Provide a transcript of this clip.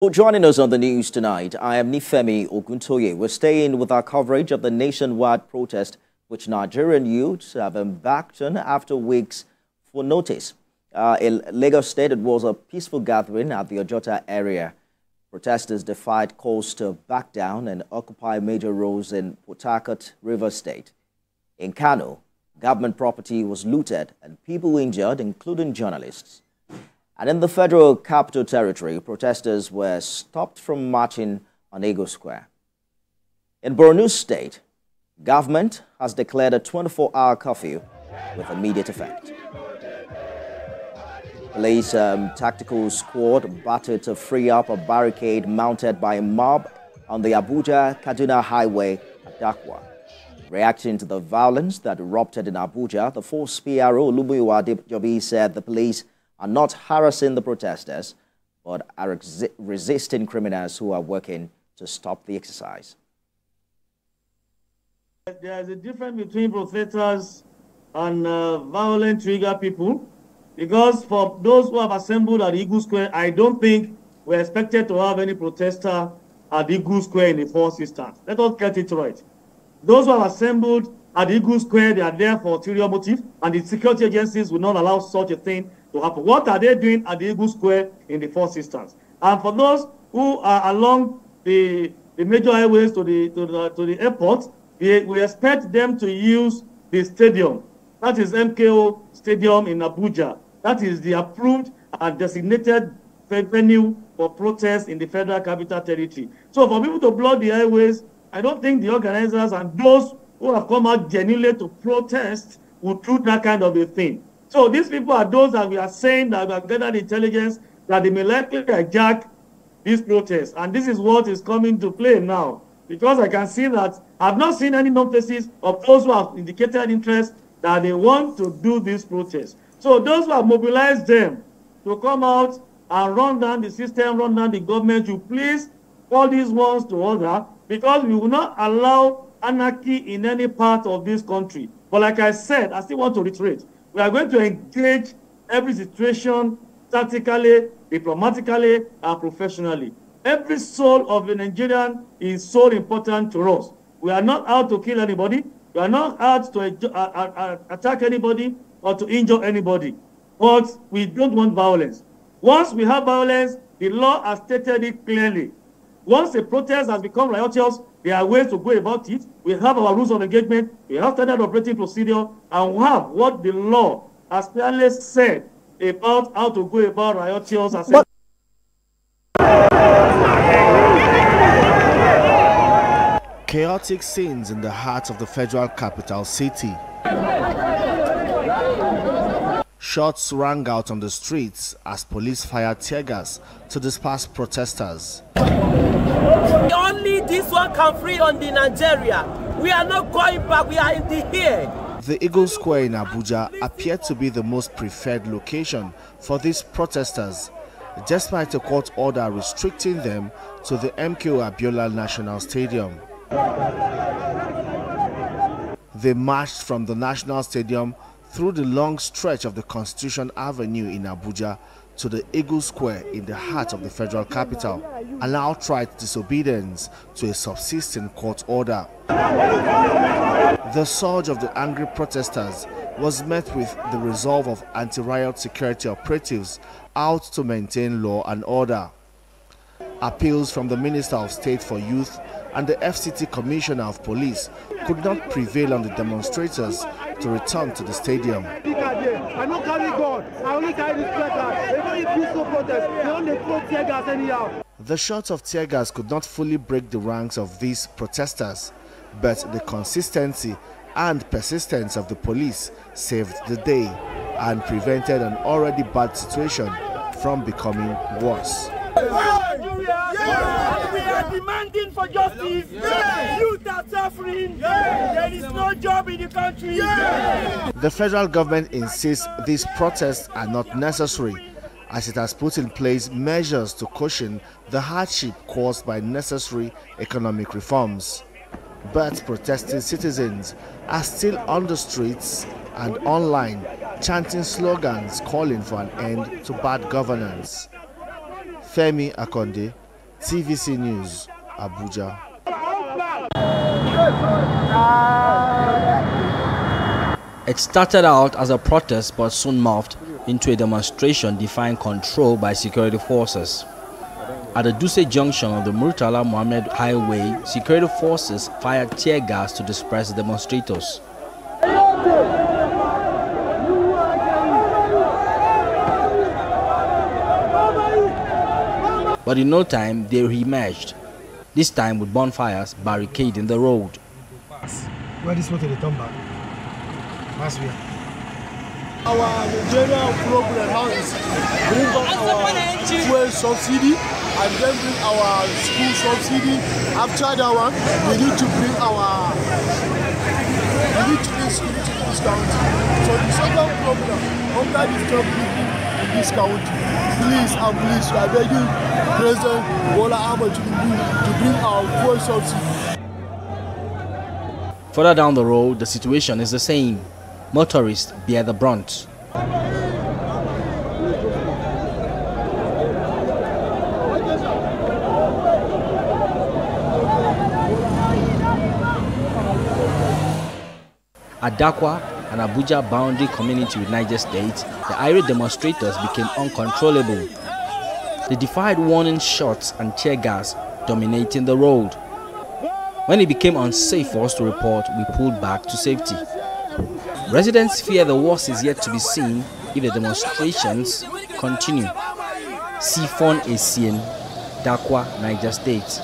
Well, joining us on the news tonight, I am Nifemi Oguntoye. We're staying with our coverage of the nationwide protest which Nigerian youths have embarked on after weeks for notice. In Lagos State, it was a peaceful gathering at the Ojota area. Protesters defied calls to back down and occupy major roads in Port Harcourt, Rivers State. In Kano, government property was looted and people injured, including journalists. And in the Federal Capital Territory, protesters were stopped from marching on Eagle Square. In Borno State, government has declared a 24-hour curfew with immediate effect. Police tactical squad battered to free up a barricade mounted by a mob on the Abuja-Kaduna highway at Dakwa. Reacting to the violence that erupted in Abuja, the force PRO Olumiwa Jobi said the police are not harassing the protesters, but are resisting criminals who are working to stop the exercise. There is a difference between protesters and violent trigger people, because for those who have assembled at Eagle Square, I don't think we're expected to have any protester at Eagle Square in the first instance. Let us get it right. Those who have assembled at Eagle Square, they are there for ulterior motive, and the security agencies will not allow such a thing to happen. What are they doing at the Eagle Square in the first instance? And for those who are along the major highways to the airport, we expect them to use the stadium. That is MKO Stadium in Abuja. That is the approved and designated venue for protests in the Federal Capital Territory. So for people to block the highways, I don't think the organizers and those who have come out genuinely to protest would do that kind of a thing. So these people are those that we are saying that we have gathered intelligence that they may likely hijack these protests. And this is what is coming to play now. Because I can see that I've not seen any notices of those who have indicated interest that they want to do this protest. So those who have mobilized them to come out and run down the system, run down the government, you please call these ones to order, because we will not allow anarchy in any part of this country. But like I said, I still want to reiterate, we are going to engage every situation tactically, diplomatically, and professionally. Every soul of a Nigerian is so important to us. We are not out to kill anybody. We are not out to attack anybody or to injure anybody. But we don't want violence. Once we have violence, the law has stated it clearly. Once a protest has become riotous, there are ways to go about it. We have our rules of engagement, we have standard operating procedure, and we have what the law has clearly said about how to go about riotous assembly. Chaotic scenes in the heart of the Federal Capital City. Shots rang out on the streets as police fired tear gas to disperse protesters. Only this one can free on the Nigeria. We are not going back, we are in the here. The Eagle Square in Abuja appeared to be the most preferred location for these protesters, despite a court order restricting them to the MKO Abiola National Stadium. They marched from the National Stadium through the long stretch of the Constitution Avenue in Abuja to the Eagle Square in the heart of the federal capital, an outright disobedience to a subsisting court order. The surge of the angry protesters was met with the resolve of anti-riot security operatives out to maintain law and order. Appeals from the Minister of State for Youth and the FCT Commissioner of Police could not prevail on the demonstrators to return to the stadium. The shots of tear gas could not fully break the ranks of these protesters, but the consistency and persistence of the police saved the day and prevented an already bad situation from becoming worse. We are demanding for justice. Youth are suffering. There is no job in the country. The federal government insists these protests are not necessary, as it has put in place measures to cushion the hardship caused by necessary economic reforms. But protesting citizens are still on the streets and online, chanting slogans calling for an end to bad governance. Femi Akonde, TVC News, Abuja. It started out as a protest but soon morphed into a demonstration defying control by security forces. At the Duse junction of the Murtala Mohammed Highway, security forces fired tear gas to disperse the demonstrators. But in no time, they re-emerged, this time with bonfires barricading the road. Where this water they turn back? Last year. Our Nigerian problem now is bring back our fuel subsidy and then bring our school subsidy. After that one, we need to bring our discount. So the second problem under the top people in this county, please and please, I beg you, President Bola Ahmed Tinubu, to bring our fuel subsidy. Further down the road, the situation is the same. Motorists bear the brunt. At Dakwa, an Abuja boundary community with Niger State, the irate demonstrators became uncontrollable. They defied warning shots and tear gas dominating the road. When it became unsafe for us to report, we pulled back to safety. Residents fear the worst is yet to be seen if the demonstrations continue. Sifon Esien, Dakwa, Niger State.